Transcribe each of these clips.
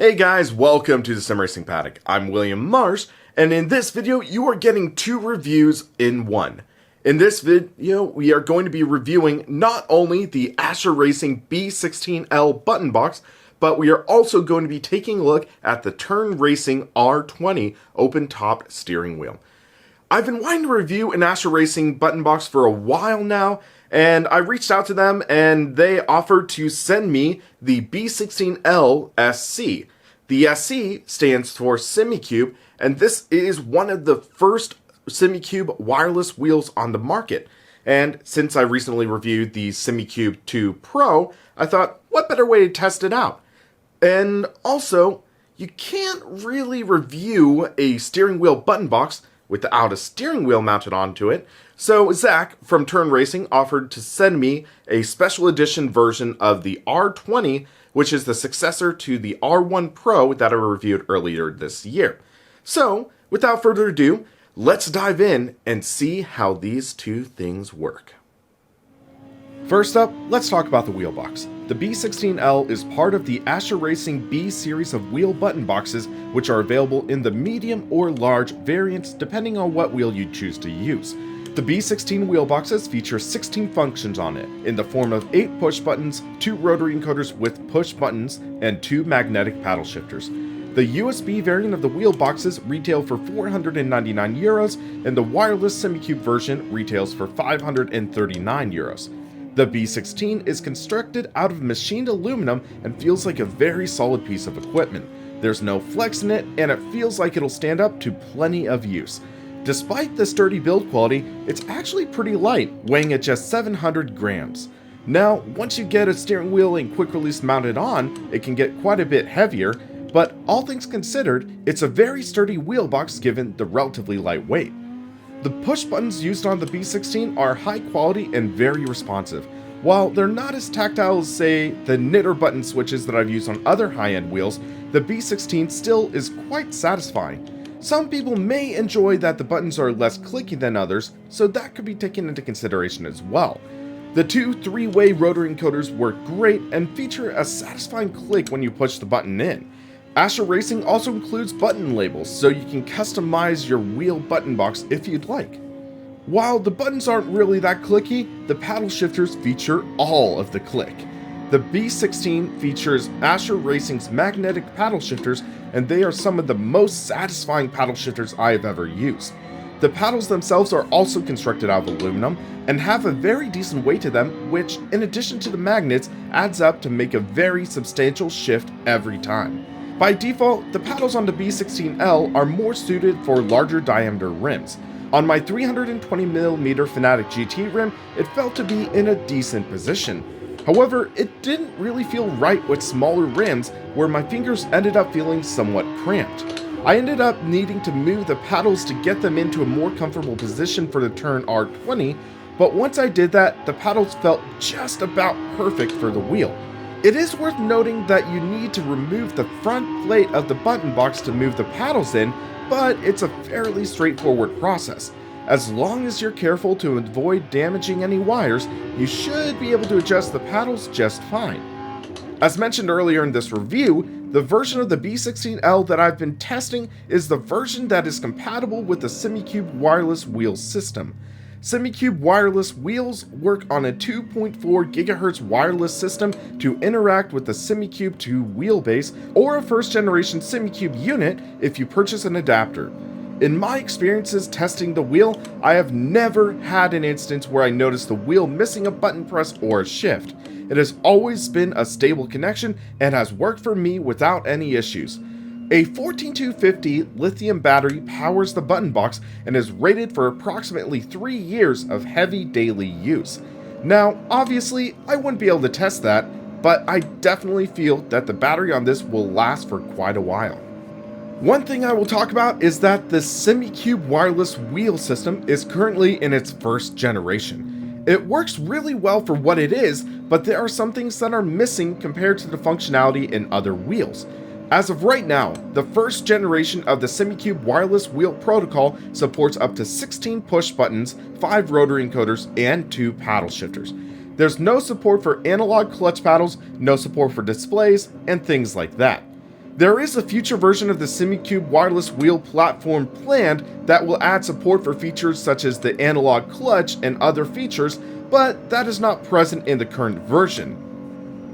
Hey guys, welcome to the SimRacingPaddock. I'm William Marsh, and in this video, you are getting two reviews in one. In this video, we are going to be reviewing not only the Ascher Racing B16L button box, but we are also going to be taking a look at the Turn Racing R20 open-top steering wheel. I've been wanting to review an Ascher Racing button box for a while now, and I reached out to them and they offered to send me the B16L-SC. The SC stands for Simucube, and this is one of the first Simucube wireless wheels on the market. And since I recently reviewed the Simucube 2 Pro, I thought, what better way to test it out? And also, you can't really review a steering wheel button box without a steering wheel mounted onto it, so Zach from Turn Racing offered to send me a special edition version of the R20, which is the successor to the R1 Pro that I reviewed earlier this year. So, without further ado, let's dive in and see how these two things work. First up, let's talk about the wheel box. The B16L is part of the Ascher Racing B series of wheel button boxes, which are available in the medium or large variants depending on what wheel you choose to use. The B16 wheel boxes feature 16 functions on it, in the form of 8 push buttons, 2 rotary encoders with push buttons, and 2 magnetic paddle shifters. The USB variant of the wheel boxes retail for €499, and the wireless Simucube version retails for €539. The B16 is constructed out of machined aluminum and feels like a very solid piece of equipment. There's no flex in it, and it feels like it'll stand up to plenty of use. Despite the sturdy build quality, it's actually pretty light, weighing at just 700 grams. Now, once you get a steering wheel and quick release mounted on, it can get quite a bit heavier, but all things considered, it's a very sturdy wheel box given the relatively light weight. The push buttons used on the B16 are high quality and very responsive. While they're not as tactile as, say, the knitter button switches that I've used on other high-end wheels, the B16 still is quite satisfying. Some people may enjoy that the buttons are less clicky than others, so that could be taken into consideration as well. The two 3-way rotary encoders work great and feature a satisfying click when you push the button in. Ascher Racing also includes button labels, so you can customize your wheel button box if you'd like. While the buttons aren't really that clicky, the paddle shifters feature all of the click. The B16 features Ascher Racing's magnetic paddle shifters, and they are some of the most satisfying paddle shifters I have ever used. The paddles themselves are also constructed out of aluminum and have a very decent weight to them, which, in addition to the magnets, adds up to make a very substantial shift every time. By default, the paddles on the B16L are more suited for larger diameter rims. On my 320mm Fanatic GT rim, it felt to be in a decent position. However, it didn't really feel right with smaller rims, where my fingers ended up feeling somewhat cramped. I ended up needing to move the paddles to get them into a more comfortable position for the Turn R20, but once I did that, the paddles felt just about perfect for the wheel. It is worth noting that you need to remove the front plate of the button box to move the paddles in, but it's a fairly straightforward process. As long as you're careful to avoid damaging any wires, you should be able to adjust the paddles just fine. As mentioned earlier in this review, the version of the B16L that I've been testing is the version that is compatible with the Simucube wireless wheel system. Simucube wireless wheels work on a 2.4 GHz wireless system to interact with the Simucube 2 wheelbase or a first generation Simucube unit if you purchase an adapter. In my experiences testing the wheel, I have never had an instance where I noticed the wheel missing a button press or a shift. It has always been a stable connection and has worked for me without any issues. A 14250 lithium battery powers the button box and is rated for approximately 3 years of heavy daily use. Now, obviously, I wouldn't be able to test that, but I definitely feel that the battery on this will last for quite a while. One thing I will talk about is that the Simucube wireless wheel system is currently in its first generation. It works really well for what it is, but there are some things that are missing compared to the functionality in other wheels. As of right now, the first generation of the Simucube wireless wheel protocol supports up to 16 push buttons, 5 rotary encoders, and 2 paddle shifters. There's no support for analog clutch paddles, no support for displays, and things like that. There is a future version of the Simucube wireless wheel platform planned that will add support for features such as the analog clutch and other features, but that is not present in the current version.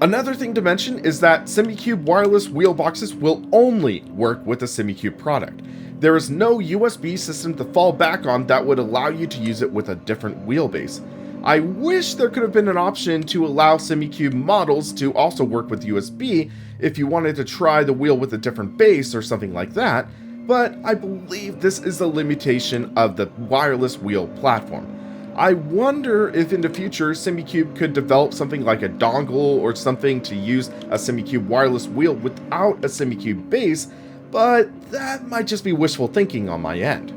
Another thing to mention is that Simucube wireless wheel boxes will only work with the Simucube product. There is no USB system to fall back on that would allow you to use it with a different wheelbase. I wish there could have been an option to allow Simucube models to also work with USB if you wanted to try the wheel with a different base or something like that, but I believe this is a limitation of the wireless wheel platform. I wonder if in the future Simucube could develop something like a dongle or something to use a Simucube wireless wheel without a Simucube base, but that might just be wishful thinking on my end.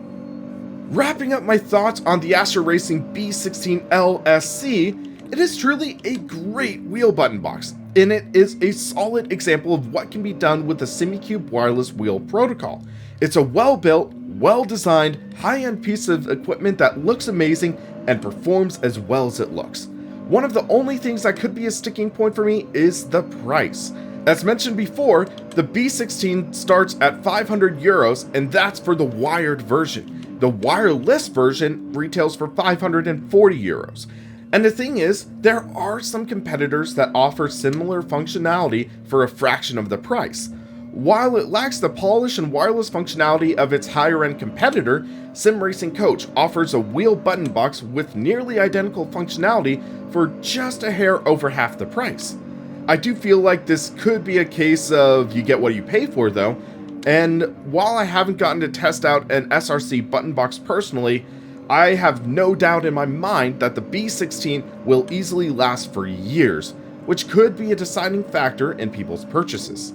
Wrapping up my thoughts on the Ascher Racing B16L-SC, it is truly a great wheel button box, and it is a solid example of what can be done with the Simucube wireless wheel protocol. It's a well-built, well-designed, high-end piece of equipment that looks amazing and performs as well as it looks. One of the only things that could be a sticking point for me is the price. As mentioned before, the B16 starts at 500 euros, and that's for the wired version. The wireless version retails for 540 euros. And the thing is, there are some competitors that offer similar functionality for a fraction of the price. While it lacks the polish and wireless functionality of its higher-end competitor, SimRacing Coach offers a wheel button box with nearly identical functionality for just a hair over half the price. I do feel like this could be a case of you get what you pay for though, and while I haven't gotten to test out an SRC button box personally, I have no doubt in my mind that the B16 will easily last for years, which could be a deciding factor in people's purchases.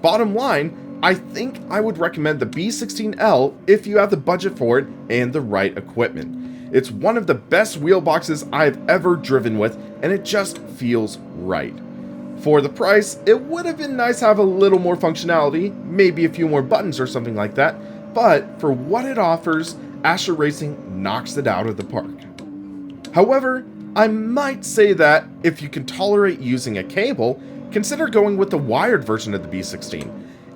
Bottom line, I think I would recommend the B16L if you have the budget for it and the right equipment. It's one of the best wheel boxes I've ever driven with, and it just feels right. For the price, it would have been nice to have a little more functionality, maybe a few more buttons or something like that, but for what it offers, Ascher Racing knocks it out of the park. However, I might say that if you can tolerate using a cable, consider going with the wired version of the B16.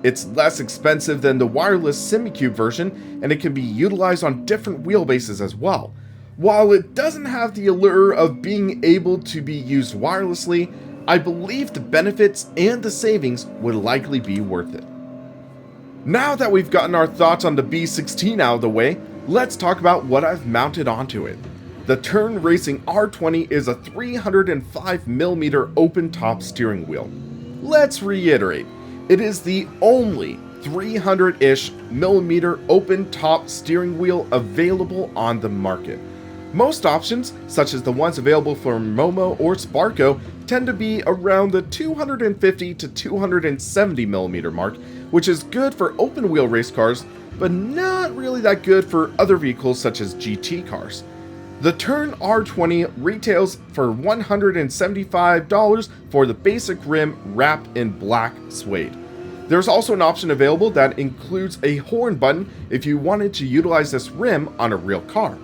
It's less expensive than the wireless Simucube version, and it can be utilized on different wheelbases as well. While it doesn't have the allure of being able to be used wirelessly, I believe the benefits and the savings would likely be worth it. Now that we've gotten our thoughts on the B16 out of the way, let's talk about what I've mounted onto it. The Turn Racing R20 is a 305mm open-top steering wheel. Let's reiterate, it is the only 300-ish millimeter open-top steering wheel available on the market. Most options, such as the ones available from Momo or Sparco, tend to be around the 250 to 270mm mark, which is good for open wheel race cars, but not really that good for other vehicles such as GT cars. The Turn R20 retails for $175 for the basic rim wrapped in black suede. There's also an option available that includes a horn button if you wanted to utilize this rim on a real car.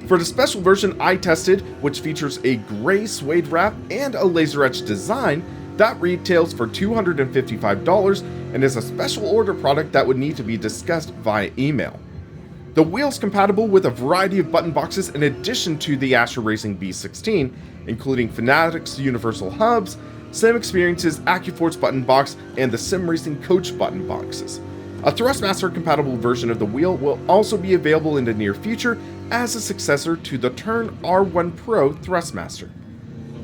For the special version I tested, which features a gray suede wrap and a laser etched design, that retails for $255 and is a special order product that would need to be discussed via email. The wheel's compatible with a variety of button boxes in addition to the Ascher Racing B16, including Fanatics Universal Hubs, SimExperience's AccuForce button box, and the SimRacing Coach button boxes. A Thrustmaster-compatible version of the wheel will also be available in the near future as a successor to the Turn R1 Pro Thrustmaster.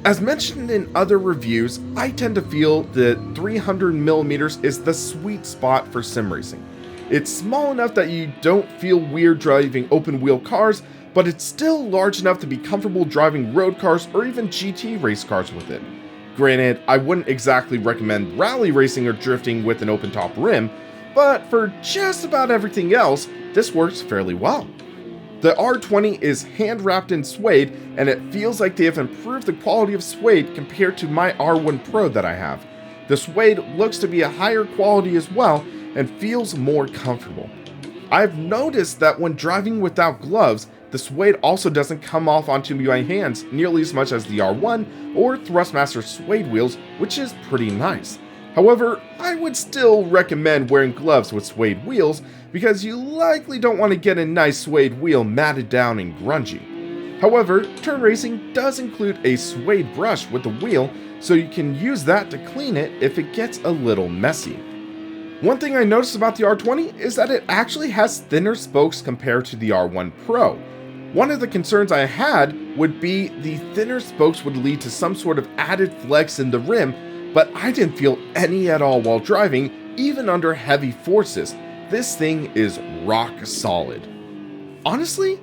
As mentioned in other reviews, I tend to feel that 300mm is the sweet spot for sim racing. It's small enough that you don't feel weird driving open wheel cars, but it's still large enough to be comfortable driving road cars or even GT race cars with it. Granted, I wouldn't exactly recommend rally racing or drifting with an open top rim, but for just about everything else, this works fairly well. The R20 is hand wrapped in suede, and it feels like they have improved the quality of suede compared to my R1 Pro that I have. The suede looks to be a higher quality as well, and feels more comfortable. I've noticed that when driving without gloves, the suede also doesn't come off onto my hands nearly as much as the R1 or Thrustmaster suede wheels, which is pretty nice. However, I would still recommend wearing gloves with suede wheels because you likely don't want to get a nice suede wheel matted down and grungy. However, Turn Racing does include a suede brush with the wheel, so you can use that to clean it if it gets a little messy. One thing I noticed about the R20 is that it actually has thinner spokes compared to the R1 Pro. One of the concerns I had would be the thinner spokes would lead to some sort of added flex in the rim, but I didn't feel any at all while driving, even under heavy forces. This thing is rock solid. Honestly,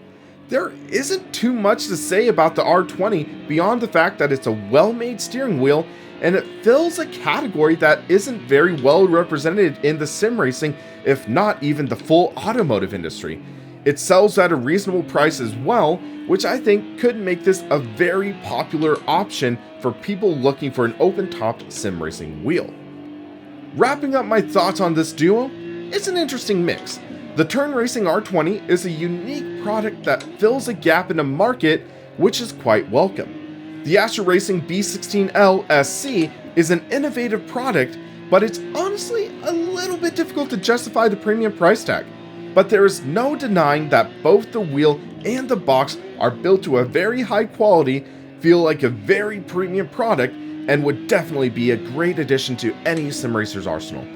there isn't too much to say about the R20 beyond the fact that it's a well-made steering wheel and it fills a category that isn't very well represented in the sim racing, if not even the full automotive industry. It sells at a reasonable price as well, which I think could make this a very popular option for people looking for an open-topped sim racing wheel. Wrapping up my thoughts on this duo, it's an interesting mix. The Turn Racing R20 is a unique product that fills a gap in a market, which is quite welcome. The Ascher Racing B16L-SC is an innovative product, but it's honestly a little bit difficult to justify the premium price tag. But there is no denying that both the wheel and the box are built to a very high quality, feel like a very premium product, and would definitely be a great addition to any sim racer's arsenal.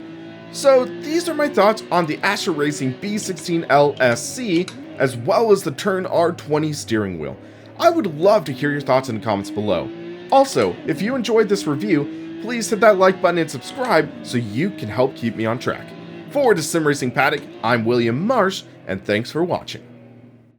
So these are my thoughts on the Ascher Racing B16L-SC as well as the Turn R20 steering wheel. I would love to hear your thoughts in the comments below. Also, if you enjoyed this review, please hit that like button and subscribe so you can help keep me on track. For the SimRacingPaddock, I'm William Marsh, and thanks for watching.